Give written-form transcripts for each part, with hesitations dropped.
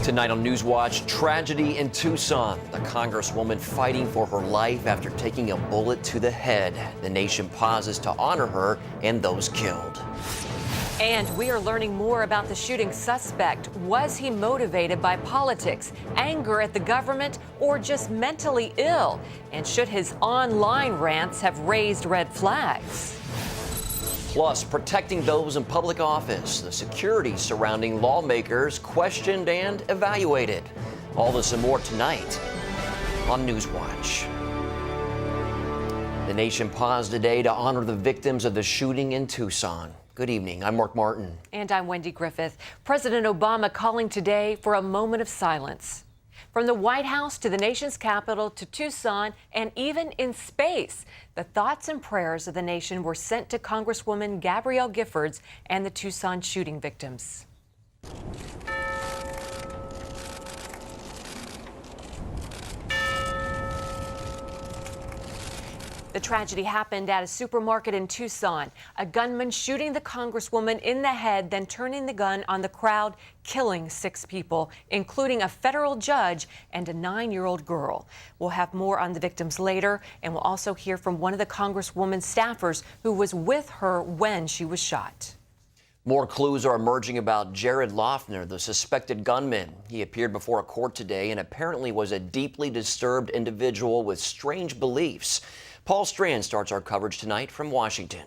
Tonight on NewsWatch, tragedy in Tucson. The congresswoman fighting for her life after taking a bullet to the head. The nation pauses to honor her and those killed. And we are learning more about the shooting suspect. Was he motivated by politics, anger at the government, or just mentally ill? And should his online rants have raised red flags? Plus, protecting those in public office, the security surrounding lawmakers questioned and evaluated. All this and more tonight on NewsWatch. The nation paused today to honor the victims of the shooting in Tucson. Good evening. I'm Mark Martin. And I'm Wendy Griffith. President Obama calling today for a moment of silence. From the White House to the nation's capital to Tucson and even in space, the thoughts and prayers of the nation were sent to Congresswoman Gabrielle Giffords and the Tucson shooting victims. The tragedy happened at a supermarket in Tucson. A gunman shooting the congresswoman in the head, then turning the gun on the crowd, killing 6 people, including a federal judge and a 9-year-old girl. We'll have more on the victims later, and we'll also hear from one of the congresswoman's staffers who was with her when she was shot. More clues are emerging about Jared Loughner, the suspected gunman. He appeared before a court today and apparently was a deeply disturbed individual with strange beliefs. Paul Strand starts our coverage tonight from Washington.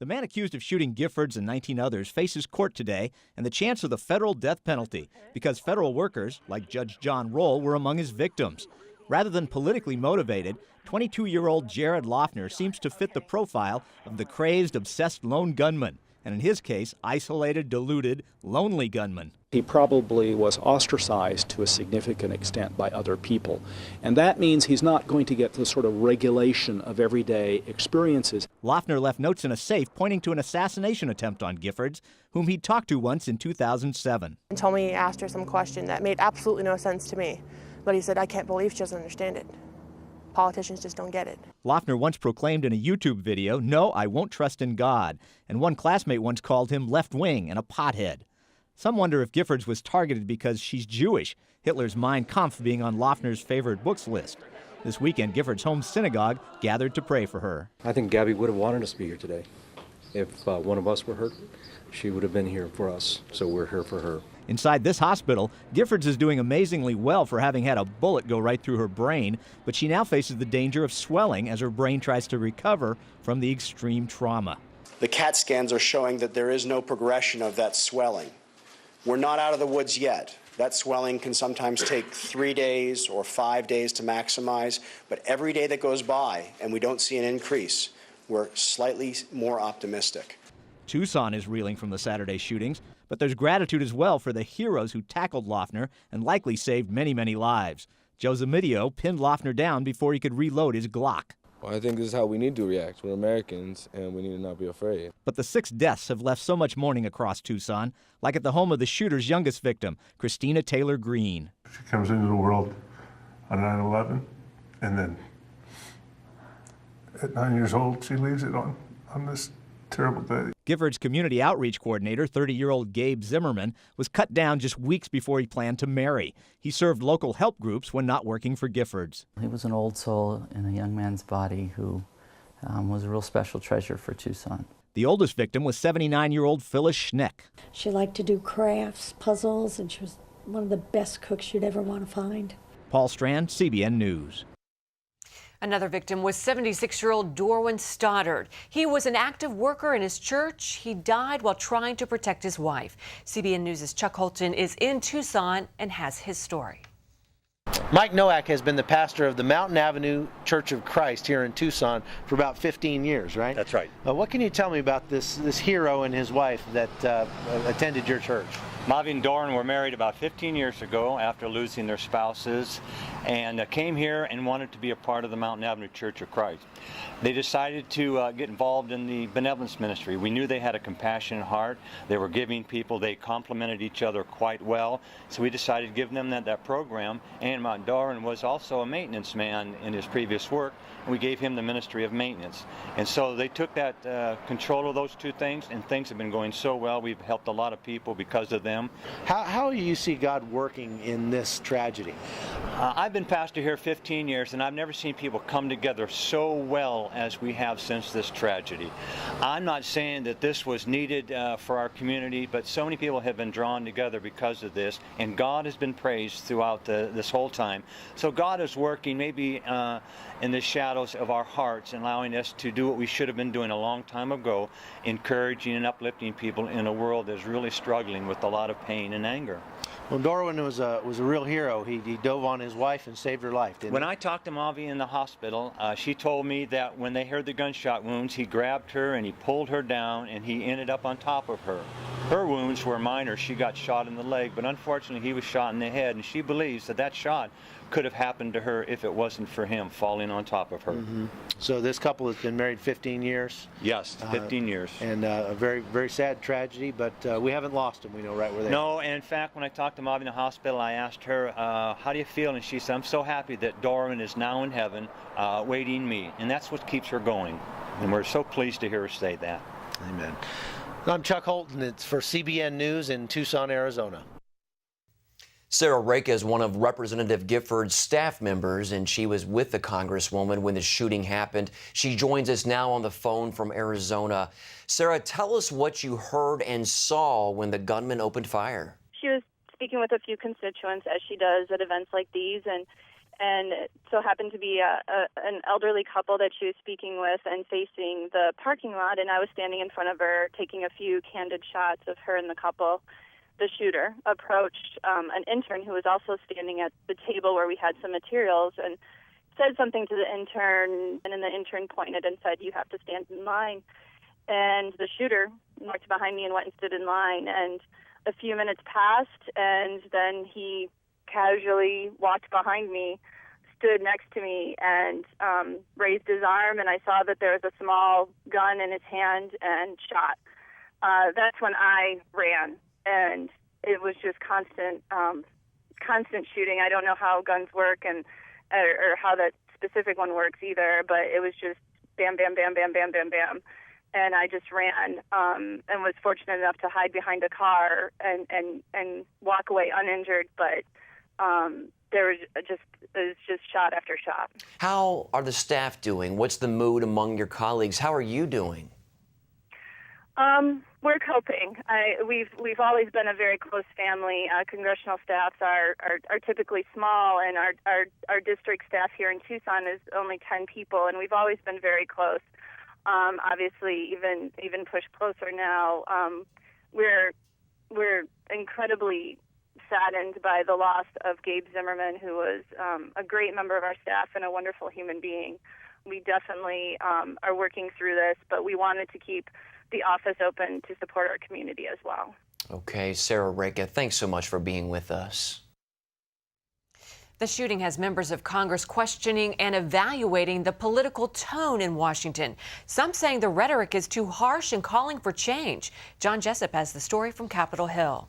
The man accused of shooting Giffords and 19 others faces court today and the chance of the federal death penalty because federal workers, like Judge John Roll, were among his victims. Rather than politically motivated, 22-year-old Jared Loughner seems to fit the profile of the crazed, obsessed lone gunman, and in his case, isolated, deluded, lonely gunman. He probably was ostracized to a significant extent by other people. And that means he's not going to get the sort of regulation of everyday experiences. Loughner left notes in a safe pointing to an assassination attempt on Giffords, whom he'd talked to once in 2007. And told me he asked her some question that made absolutely no sense to me. But he said, I can't believe she doesn't understand it. Politicians just don't get it. Loughner once proclaimed in a YouTube video, "No, I won't trust in God." And one classmate once called him left-wing and a pothead. Some wonder if Giffords was targeted because she's Jewish, Hitler's Mein Kampf being on Loughner's favorite books list. This weekend, Giffords' home synagogue gathered to pray for her. I think Gabby would have wanted us to be here today. If one of us were hurt, she would have been here for us, so we're here for her. Inside this hospital, Giffords is doing amazingly well for having had a bullet go right through her brain, but she now faces the danger of swelling as her brain tries to recover from the extreme trauma. The CAT scans are showing that there is no progression of that swelling. We're not out of the woods yet. That swelling can sometimes take 3 days or 5 days to maximize, but every day that goes by and we don't see an increase, we're slightly more optimistic. Tucson is reeling from the Saturday shootings, but there's gratitude as well for the heroes who tackled Loughner and likely saved many, many lives. Joe Zamidio pinned Loughner down before he could reload his Glock. Well, I think this is how we need to react. We're Americans, and we need to not be afraid. But the 6 deaths have left so much mourning across Tucson, like at the home of the shooter's youngest victim, Christina Taylor Green. She comes into the world on 9/11, and then at 9 years old, she leaves it on this terrible day. Giffords' community outreach coordinator, 30-year-old Gabe Zimmerman, was cut down just weeks before he planned to marry. He served local help groups when not working for Giffords. He was an old soul in a young man's body who was a real special treasure for Tucson. The oldest victim was 79-year-old Phyllis Schneck. She liked to do crafts, puzzles, and she was one of the best cooks you'd ever want to find. Paul Strand, CBN News. Another victim was 76-year-old Dorwin Stoddard. He was an active worker in his church. He died while trying to protect his wife. CBN News' Chuck Holton is in Tucson and has his story. Mike Nowak has been the pastor of the Mountain Avenue Church of Christ here in Tucson for about 15 years, right? That's right. What can you tell me about this hero and his wife that attended your church? Mavi and Doran were married about 15 years ago after losing their spouses, and came here and wanted to be a part of the Mountain Avenue Church of Christ. They decided to get involved in the benevolence ministry. We knew they had a compassionate heart. They were giving people. They complemented each other quite well. So we decided to give them that program. And time out, Darwin was also a maintenance man in his previous work, and we gave him the ministry of maintenance. And so they took that control of those two things, and things have been going so well. We've helped a lot of people because of them. How do you see God working in this tragedy? I've been pastor here 15 years, and I've never seen people come together so well as we have since this tragedy. I'm not saying that this was needed for our community, but so many people have been drawn together because of this, and God has been praised throughout this whole time. So God is working maybe in the shadows of our hearts and allowing us to do what we should have been doing a long time ago, encouraging and uplifting people in a world that's really struggling with a lot of pain and anger. Well, Darwin was a real hero. He dove on his wife and saved her life, didn't he? When I talked to Mavi in the hospital, she told me that when they heard the gunshot wounds, he grabbed her and he pulled her down and he ended up on top of her. Her wounds were minor. She got shot in the leg, but unfortunately he was shot in the head, and she believes that that shot could have happened to her if it wasn't for him falling on top of her. Mm-hmm. So this couple has been married 15 years? Yes, 15 years. And a very, very sad tragedy, but we haven't lost them. We know right where they are. No, and in fact, when I talked to Mavi in the hospital, I asked her, how do you feel? And she said, I'm so happy that Darwin is now in heaven waiting me. And that's what keeps her going. And we're so pleased to hear her say that. Amen. I'm Chuck Holton. It's for CBN News in Tucson, Arizona. Sarah Reka is one of Representative Gifford's staff members, and she was with the Congresswoman when the shooting happened. She joins us now on the phone from Arizona. Sarah, tell us what you heard and saw when the gunman opened fire. She was speaking with a few constituents, as she does at events like these, and it so happened to be an elderly couple that she was speaking with and facing the parking lot, and I was standing in front of her taking a few candid shots of her and the couple. The shooter approached an intern who was also standing at the table where we had some materials and said something to the intern, and then the intern pointed and said, "You have to stand in line." And the shooter walked behind me and went and stood in line, and a few minutes passed, and then he casually walked behind me, stood next to me, and raised his arm, and I saw that there was a small gun in his hand and shot. That's when I ran. And it was just constant shooting. I don't know how guns work or how that specific one works either, but it was just bam, bam, bam, bam, bam, bam, bam. And I just ran and was fortunate enough to hide behind a car and walk away uninjured. But it was just shot after shot. How are the staff doing? What's the mood among your colleagues? How are you doing? We're coping. We've always been a very close family. Congressional staffs are typically small, and our district staff here in Tucson is only 10 people, and we've always been very close. Obviously, even pushed closer now. We're incredibly saddened by the loss of Gabe Zimmerman, who was a great member of our staff and a wonderful human being. We definitely are working through this, but we wanted to keep the office open to support our community as well. Okay, Sarah Reka, thanks so much for being with us. The shooting has members of Congress questioning and evaluating the political tone in Washington. Some saying the rhetoric is too harsh and calling for change. John Jessup has the story from Capitol Hill.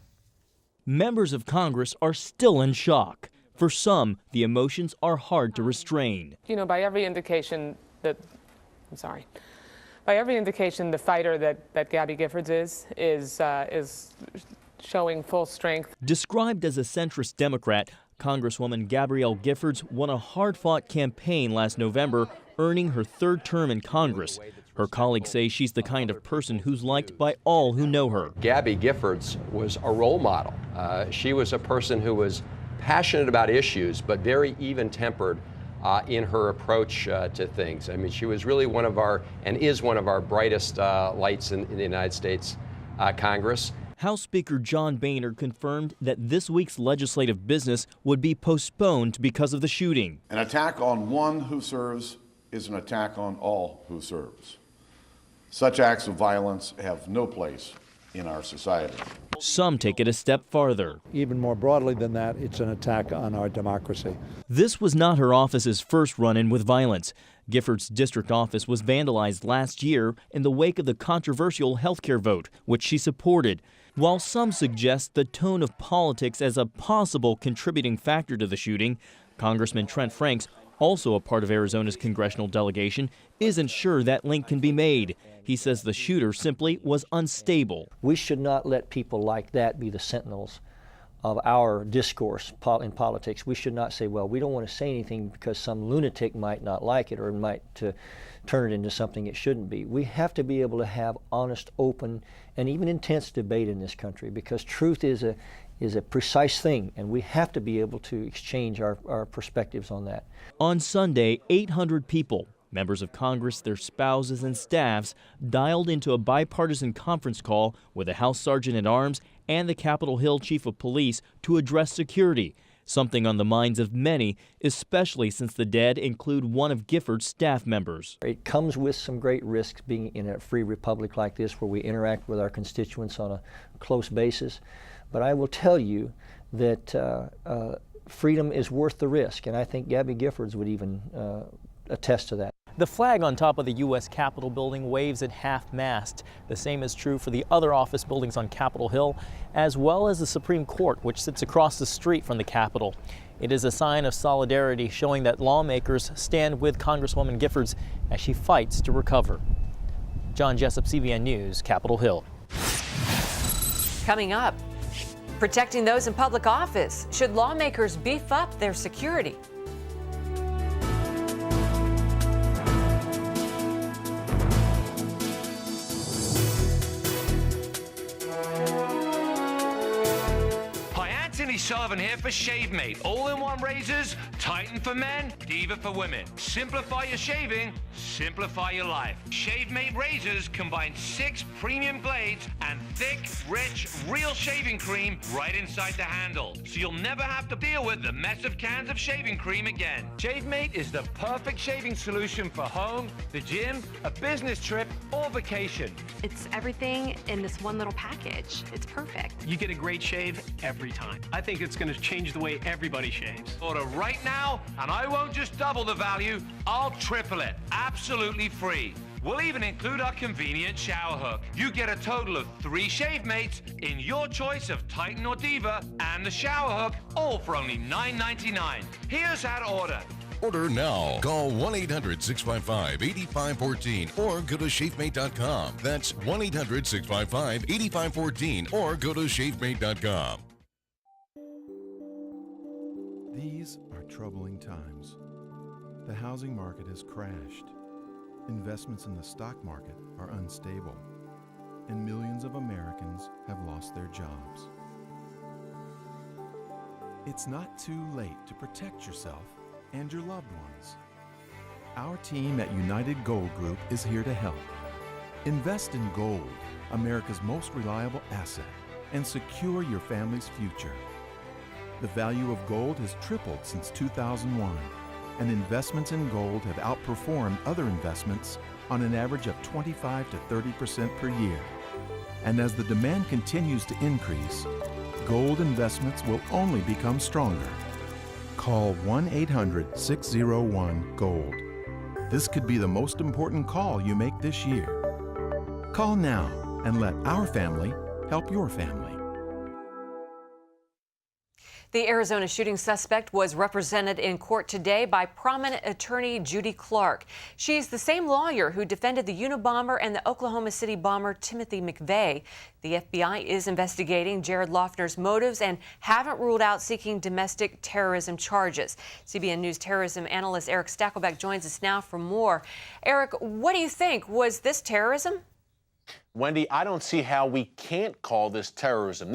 Members of Congress are still in shock. For some, the emotions are hard to restrain. You know, by every indication, the fighter that Gabby Giffords is showing full strength. Described as a centrist Democrat, Congresswoman Gabrielle Giffords won a hard-fought campaign last November, earning her third term in Congress. Her colleagues say she's the kind of person who's liked by all who know her. Gabby Giffords was a role model. She was a person who was passionate about issues, but very even-tempered in her approach to things. I mean, she was really one of our brightest lights in the United States Congress. House Speaker John Boehner confirmed that this week's legislative business would be postponed because of the shooting. An attack on one who serves is an attack on all who serves. Such acts of violence have no place in our society. Some take it a step farther. Even more broadly than that, it's an attack on our democracy. This was not her office's first run-in with violence. Giffords' district office was vandalized last year in the wake of the controversial health care vote, which she supported. While some suggest the tone of politics as a possible contributing factor to the shooting, Congressman Trent Franks, also a part of Arizona's congressional delegation, isn't sure that link can be made. He says the shooter simply was unstable. We should not let people like that be the sentinels of our discourse in politics. We should not say, well, we don't want to say anything because some lunatic might not like it or might turn it into something it shouldn't be. We have to be able to have honest, open, and even intense debate in this country, because truth is a precise thing, and we have to be able to exchange our perspectives on that. On Sunday, 800 people, members of Congress, their spouses, and staffs, dialed into a bipartisan conference call with the House Sergeant at Arms and the Capitol Hill Chief of Police to address security, something on the minds of many, especially since the dead include one of Gifford's staff members. It comes with some great risks being in a free republic like this, where we interact with our constituents on a close basis. But I will tell you that freedom is worth the risk, and I think Gabby Giffords would even attest to that. The flag on top of the U.S. Capitol building waves at half-mast. The same is true for the other office buildings on Capitol Hill, as well as the Supreme Court, which sits across the street from the Capitol. It is a sign of solidarity, showing that lawmakers stand with Congresswoman Giffords as she fights to recover. John Jessup, CBN News, Capitol Hill. Coming up, protecting those in public office. Should lawmakers beef up their security? Sullivan here for ShaveMate. All-in-one razors, Titan for men, Diva for women. Simplify your shaving, simplify your life. ShaveMate razors combine 6 premium blades and thick, rich, real shaving cream right inside the handle. So you'll never have to deal with the mess of cans of shaving cream again. ShaveMate is the perfect shaving solution for home, the gym, a business trip, or vacation. It's everything in this one little package. It's perfect. You get a great shave every time. I think it's going to change the way everybody shaves. Order right now, and I won't just double the value, I'll triple it, absolutely free. We'll even include our convenient shower hook. You get a total of 3 shave mates in your choice of Titan or Diva, and the shower hook, all for only $9.99. Here's how to order. Order now. Call 1-800-655-8514 or go to shavemate.com. That's 1-800-655-8514 or go to shavemate.com. These are troubling times. The housing market has crashed. Investments in the stock market are unstable, and millions of Americans have lost their jobs. It's not too late to protect yourself and your loved ones. Our team at United Gold Group is here to help. Invest in gold, America's most reliable asset, and secure your family's future. The value of gold has tripled since 2001, and investments in gold have outperformed other investments on an average of 25 to 30% per year. And as the demand continues to increase, gold investments will only become stronger. Call 1-800-601-GOLD. This could be the most important call you make this year. Call now and let our family help your family. The Arizona shooting suspect was represented in court today by prominent attorney Judy Clark. She's the same lawyer who defended the Unabomber and the Oklahoma City bomber Timothy McVeigh. The FBI is investigating Jared Loughner's motives and haven't ruled out seeking domestic terrorism charges. CBN News terrorism analyst Eric Stakelbeck joins us now for more. Eric, what do you think? Was this terrorism? Wendy, I don't see how we can't call this terrorism.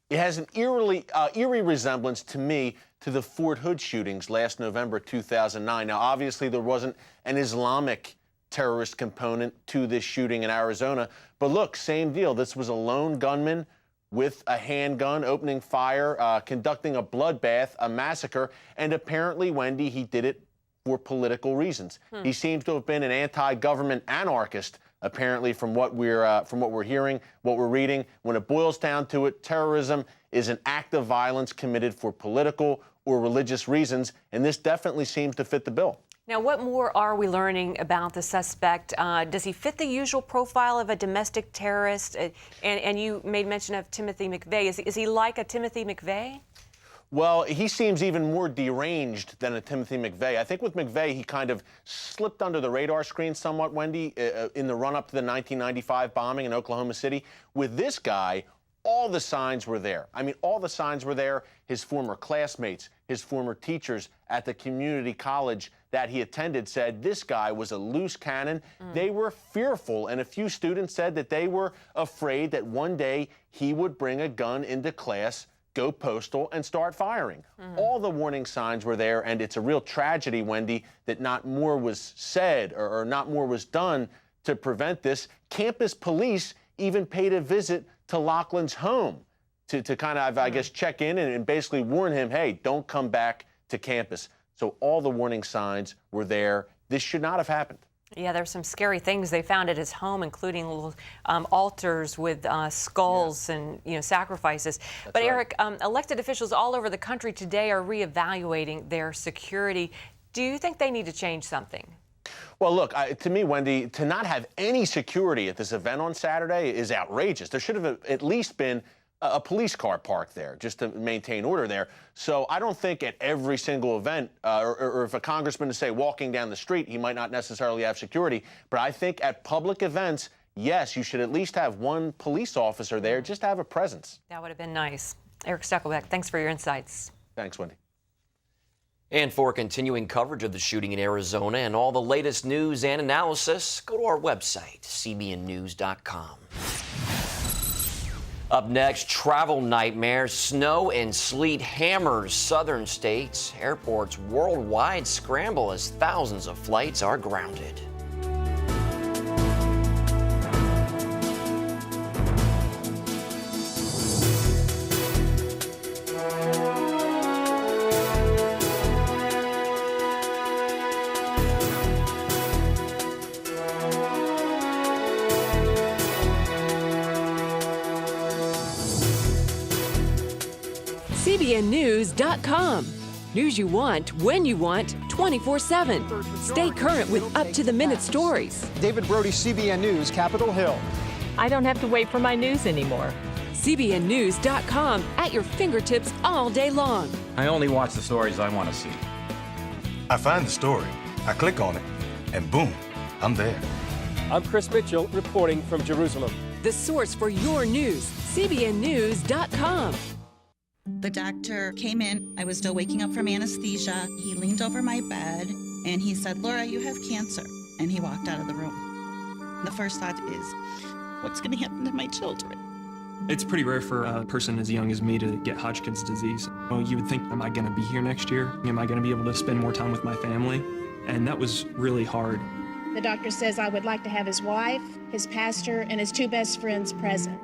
It has an eerie resemblance to me to the Fort Hood shootings last November 2009. Now, obviously, there wasn't an Islamic terrorist component to this shooting in Arizona. But look, same deal. This was a lone gunman with a handgun opening fire, conducting a bloodbath, a massacre. And apparently, Wendy, he did it for political reasons. He seems to have been an anti-government anarchist, apparently, from what we're hearing, what we're reading. When it boils down to it, terrorism is an act of violence committed for political or religious reasons, and this definitely seems to fit the bill. Now, what more are we learning about the suspect? Does he fit the usual profile of a domestic terrorist? And you made mention of Timothy McVeigh. Is he like a Timothy McVeigh? Well, he seems even more deranged than a Timothy McVeigh. I think with McVeigh, he kind of slipped under the radar screen somewhat, Wendy, in the run-up to the 1995 bombing in Oklahoma City. With this guy, all the signs were there. I mean, all the signs were there. His former classmates, his former teachers at the community college that he attended said this guy was a loose cannon. They were fearful, and a few students said that they were afraid that one day he would bring a gun into class, go postal, and start firing. All the warning signs were there, and it's a real tragedy, Wendy, that not more was said or not more was done to prevent this. Campus police even paid a visit to Laughlin's home to kind of, I guess, check in and basically warn him, hey, don't come back to campus. So all the warning signs were there. This should not have happened. Yeah, there's some scary things they found at his home, including little altars with skulls and sacrifices. But Eric, elected officials all over the country today are reevaluating their security. Do you think they need to change something? Well, look, to me, Wendy, to not have any security at this event on Saturday is outrageous. There should have at least been a police car parked there just to maintain order there. So I don't think at every single event, or if a congressman is, say, walking down the street, he might not necessarily have security. But I think at public events, yes, you should at least have one police officer there just to have a presence. That would have been nice. Eric Stuckelbeck, thanks for your insights. Thanks, Wendy. And for continuing coverage of the shooting in Arizona and all the latest news and analysis, go to our website, cbnnews.com. Up next, travel nightmares. Snow and sleet hammers southern states. Airports worldwide scramble as thousands of flights are grounded. CBNNews.com. News you want, when you want, 24/7. Stay current with up-to-the-minute stories. David Brody, CBN News, Capitol Hill. I don't have to wait for my news anymore. CBNNews.com, at your fingertips all day long. I only watch the stories I want to see. I find the story, I click on it, and boom, I'm there. I'm Chris Mitchell, reporting from Jerusalem. The source for your news, CBNNews.com. The doctor came in. I was still waking up from anesthesia. He leaned over my bed and he said, "Laura, you have cancer." And he walked out of the room. The first thought is, what's going to happen to my children? It's pretty rare for a person as young as me to get Hodgkin's disease. Well, you would think, am I going to be here next year? Am I going to be able to spend more time with my family? And that was really hard. The doctor says I would like to have his wife, his pastor, and his two best friends present.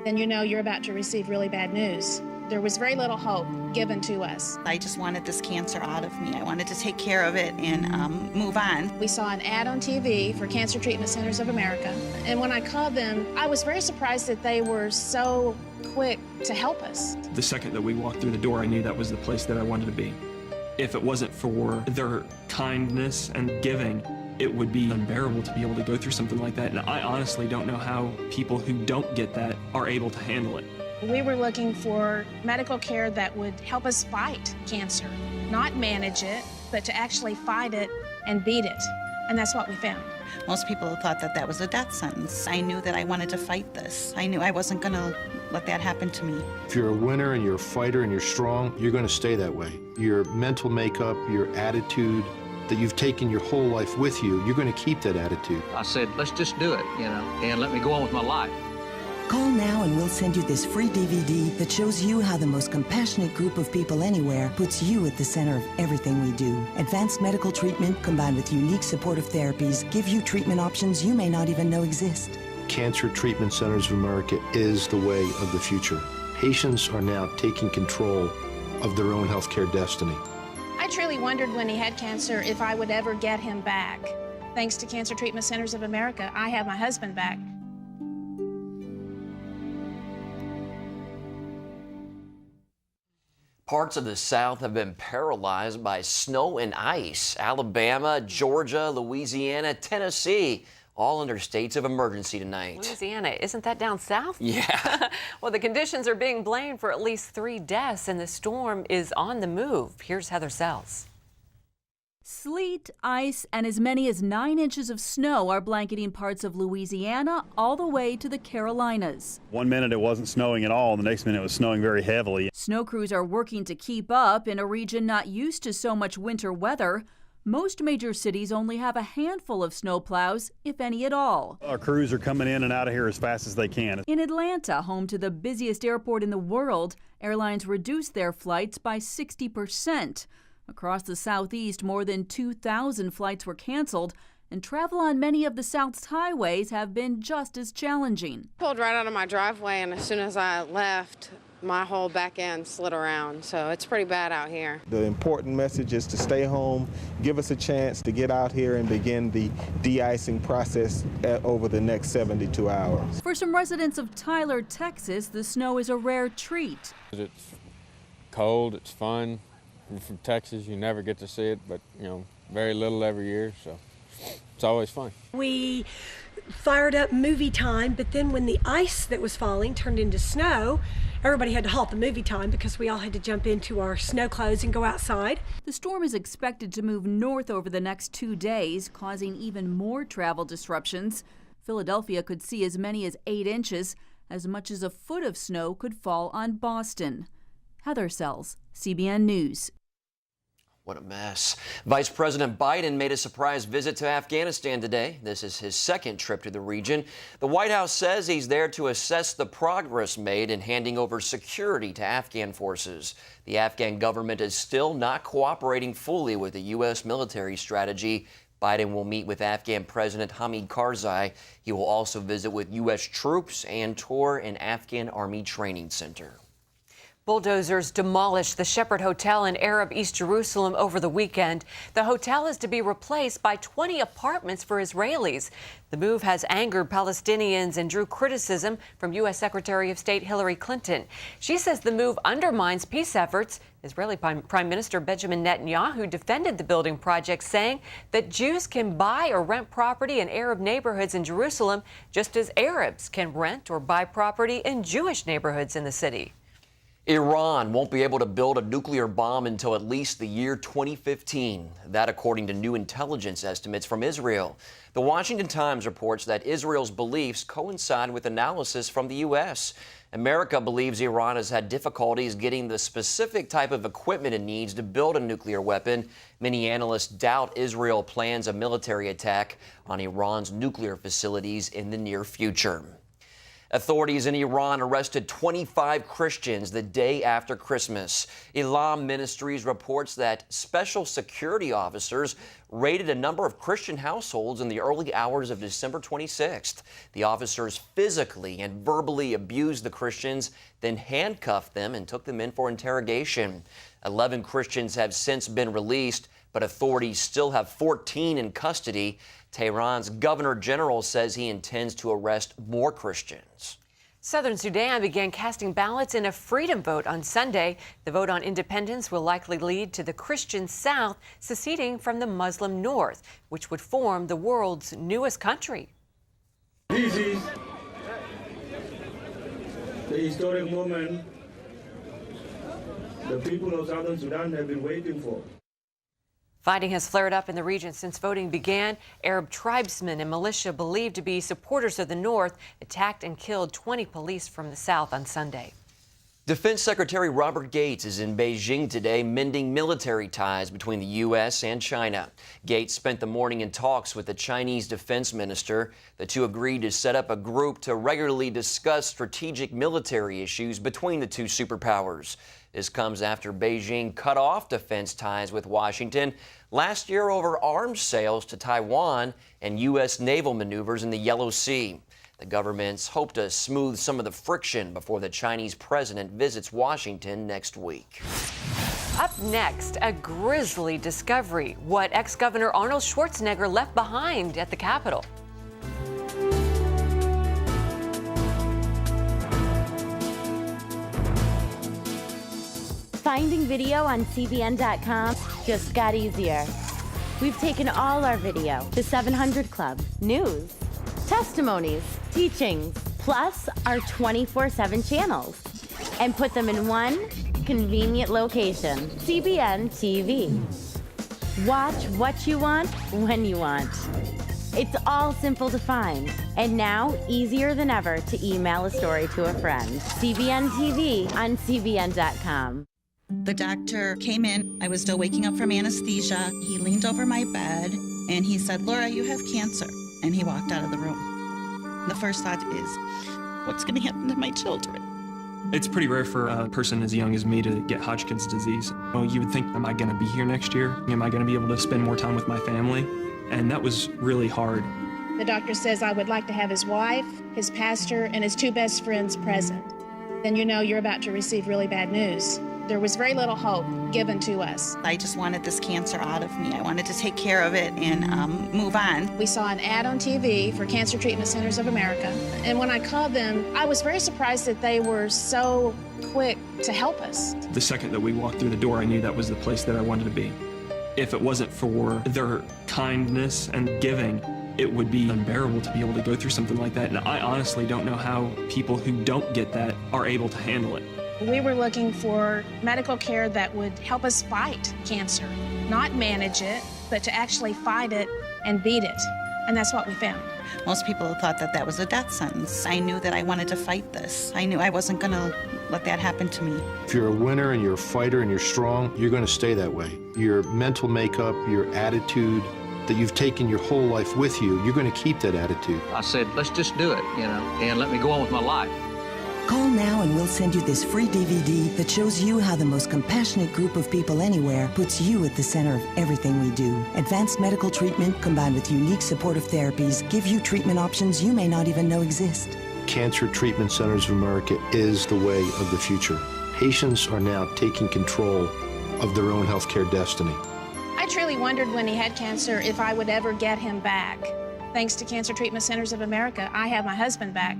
Then you know you're about to receive really bad news. There was very little hope given to us. I just wanted this cancer out of me. I wanted to take care of it and move on. We saw an ad on TV for Cancer Treatment Centers of America. And when I called them, I was very surprised that they were so quick to help us. The second that we walked through the door, I knew that was the place that I wanted to be. If it wasn't for their kindness and giving, it would be unbearable to be able to go through something like that. And I honestly don't know how people who don't get that are able to handle it. We were looking for medical care that would help us fight cancer, not manage it, but to actually fight it and beat it. And that's what we found. Most people thought that that was a death sentence. I knew that I wanted to fight this. I knew I wasn't going to let that happen to me. If you're a winner and you're a fighter and you're strong, you're going to stay that way. Your mental makeup, your attitude that you've taken your whole life with you, you're going to keep that attitude. I said, let's just do it, and let me go on with my life. Call now and we'll send you this free DVD that shows you how the most compassionate group of people anywhere puts you at the center of everything we do. Advanced medical treatment combined with unique supportive therapies give you treatment options you may not even know exist. Cancer Treatment Centers of America is the way of the future. Patients are now taking control of their own healthcare destiny. I truly wondered when he had cancer if I would ever get him back. Thanks to Cancer Treatment Centers of America, I have my husband back. Parts of the South have been paralyzed by snow and ice. Alabama, Georgia, Louisiana, Tennessee, all under states of emergency tonight. Louisiana, isn't that down south? Yeah. Well, the conditions are being blamed for at least 3 deaths, and the storm is on the move. Here's Heather Sells. Sleet, ice, and as many as 9 inches of snow are blanketing parts of Louisiana all the way to the Carolinas. One minute it wasn't snowing at all, and the next minute it was snowing very heavily. Snow crews are working to keep up in a region not used to so much winter weather. Most major cities only have a handful of snowplows, if any at all. Our crews are coming in and out of here as fast as they can. In Atlanta, home to the busiest airport in the world, airlines reduced their flights by 60%. Across the southeast, more than 2,000 flights were canceled, and travel on many of the South's highways have been just as challenging. Pulled right out of my driveway, and as soon as I left, my whole back end slid around, so it's pretty bad out here. The important message is to stay home, give us a chance to get out here and begin the de-icing process over the next 72 hours. For some residents of Tyler, Texas, the snow is a rare treat. It's cold, it's fun. From Texas, you never get to see it, but very little every year, so it's always fun. We fired up movie time, but then when the ice that was falling turned into snow, everybody had to halt the movie time because we all had to jump into our snow clothes and go outside. The storm is expected to move north over the next 2 days, causing even more travel disruptions. Philadelphia could see as many as 8 inches. As much as a foot of snow could fall on Boston. Heather Sells, CBN News. What a mess. Vice President Biden made a surprise visit to Afghanistan today. This is his second trip to the region. The White House says he's there to assess the progress made in handing over security to Afghan forces. The Afghan government is still not cooperating fully with the U.S. military strategy. Biden will meet with Afghan President Hamid Karzai. He will also visit with U.S. troops and tour an Afghan Army training center. Bulldozers demolished the Shepherd Hotel in Arab East Jerusalem over the weekend. The hotel is to be replaced by 20 apartments for Israelis. The move has angered Palestinians and drew criticism from U.S. Secretary of State Hillary Clinton. She says the move undermines peace efforts. Israeli Prime Minister Benjamin Netanyahu defended the building project, saying that Jews can buy or rent property in Arab neighborhoods in Jerusalem, just as Arabs can rent or buy property in Jewish neighborhoods in the city. Iran won't be able to build a nuclear bomb until at least the year 2015. That according to new intelligence estimates from Israel. The Washington Times reports that Israel's beliefs coincide with analysis from the U.S. America believes Iran has had difficulties getting the specific type of equipment it needs to build a nuclear weapon. Many analysts doubt Israel plans a military attack on Iran's nuclear facilities in the near future. Authorities in Iran arrested 25 Christians the day after Christmas. Elam Ministries reports that special security officers raided a number of Christian households in the early hours of December 26th. The officers physically and verbally abused the Christians, then handcuffed them and took them in for interrogation. 11 Christians have since been released, but authorities still have 14 in custody. Tehran's governor general says he intends to arrest more Christians. Southern Sudan began casting ballots in a freedom vote on Sunday. The vote on independence will likely lead to the Christian South seceding from the Muslim North, which would form the world's newest country. This is the historic moment the people of Southern Sudan have been waiting for. Fighting has flared up in the region since voting began. Arab tribesmen and militia believed to be supporters of the North attacked and killed 20 police from the South on Sunday. Defense Secretary Robert Gates is in Beijing today, mending military ties between the U.S. and China. Gates spent the morning in talks with the Chinese defense minister. The two agreed to set up a group to regularly discuss strategic military issues between the two superpowers. This comes after Beijing cut off defense ties with Washington last year over arms sales to Taiwan and U.S. naval maneuvers in the Yellow Sea. The governments hope to smooth some of the friction before the Chinese president visits Washington next week. Up next, a grisly discovery, what ex-Governor Arnold Schwarzenegger left behind at the Capitol. Finding video on CBN.com just got easier. We've taken all our video, the 700 Club, news, testimonies, teachings, plus our 24/7 channels, and put them in one convenient location, CBN TV. Watch what you want, when you want. It's all simple to find, and now easier than ever to email a story to a friend. CBN TV on CBN.com. The doctor came in. I was still waking up from anesthesia. He leaned over my bed and he said, "Laura, you have cancer." And he walked out of the room. The first thought is, what's going to happen to my children? It's pretty rare for a person as young as me to get Hodgkin's disease. Well, you would think, am I going to be here next year? Am I going to be able to spend more time with my family? And that was really hard. The doctor says I would like to have his wife, his pastor, and his 2 best friends present. Then you know you're about to receive really bad news. There was very little hope given to us. I just wanted this cancer out of me. I wanted to take care of it and move on. We saw an ad on TV for Cancer Treatment Centers of America, and when I called them, I was very surprised that they were so quick to help us. The second that we walked through the door, I knew that was the place that I wanted to be. If it wasn't for their kindness and giving, it would be unbearable to be able to go through something like that. And I honestly don't know how people who don't get that are able to handle it. We were looking for medical care that would help us fight cancer, not manage it, but to actually fight it and beat it. And that's what we found. Most people thought that that was a death sentence. I knew that I wanted to fight this. I knew I wasn't going to let that happen to me. If you're a winner and you're a fighter and you're strong, you're going to stay that way. Your mental makeup, your attitude that you've taken your whole life with you, you're going to keep that attitude. I said, let's just do it, and let me go on with my life. Call now and we'll send you this free DVD that shows you how the most compassionate group of people anywhere puts you at the center of everything we do. Advanced medical treatment combined with unique supportive therapies give you treatment options you may not even know exist. Cancer Treatment Centers of America is the way of the future. Patients are now taking control of their own healthcare destiny. I truly wondered when he had cancer if I would ever get him back. Thanks to Cancer Treatment Centers of America, I have my husband back.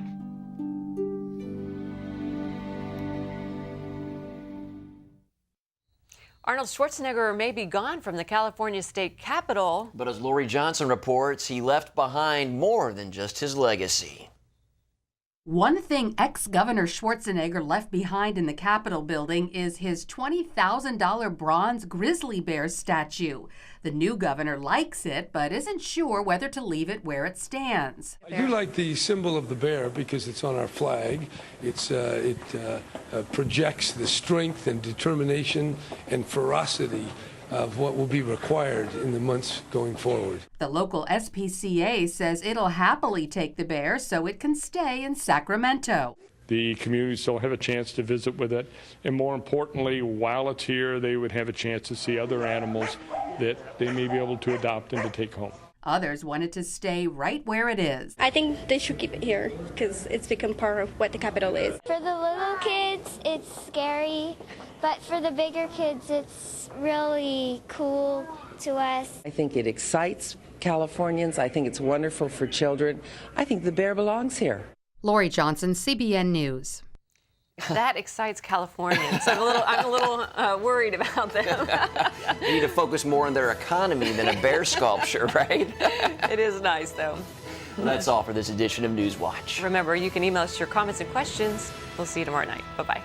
Arnold Schwarzenegger may be gone from the California state capitol. But as Lori Johnson reports, he left behind more than just his legacy. One thing ex-Governor Schwarzenegger left behind in the Capitol building is his $20,000 bronze grizzly bear statue. The new governor likes it, but isn't sure whether to leave it where it stands. I do like the symbol of the bear because it's on our flag. It projects the strength and determination and ferocity of what will be required in the months going forward. The local SPCA says it'll happily take the bear so it can stay in Sacramento. The community still have a chance to visit with it, and more importantly, while it's here, they would have a chance to see other animals that they may be able to adopt and to take home. Others wanted to stay right where it is. I think they should keep it here because it's become part of what the Capitol is. For the little kids, it's scary, but for the bigger kids, it's really cool to us. I think it excites Californians. I think it's wonderful for children. I think the bear belongs here. Lori Johnson, CBN News. That excites Californians. I'm a little worried about them. They need to focus more on their economy than a bear sculpture, right? It is nice, though. Well, that's all for this edition of NewsWatch. Remember, you can email us your comments and questions. We'll see you tomorrow night. Bye-bye.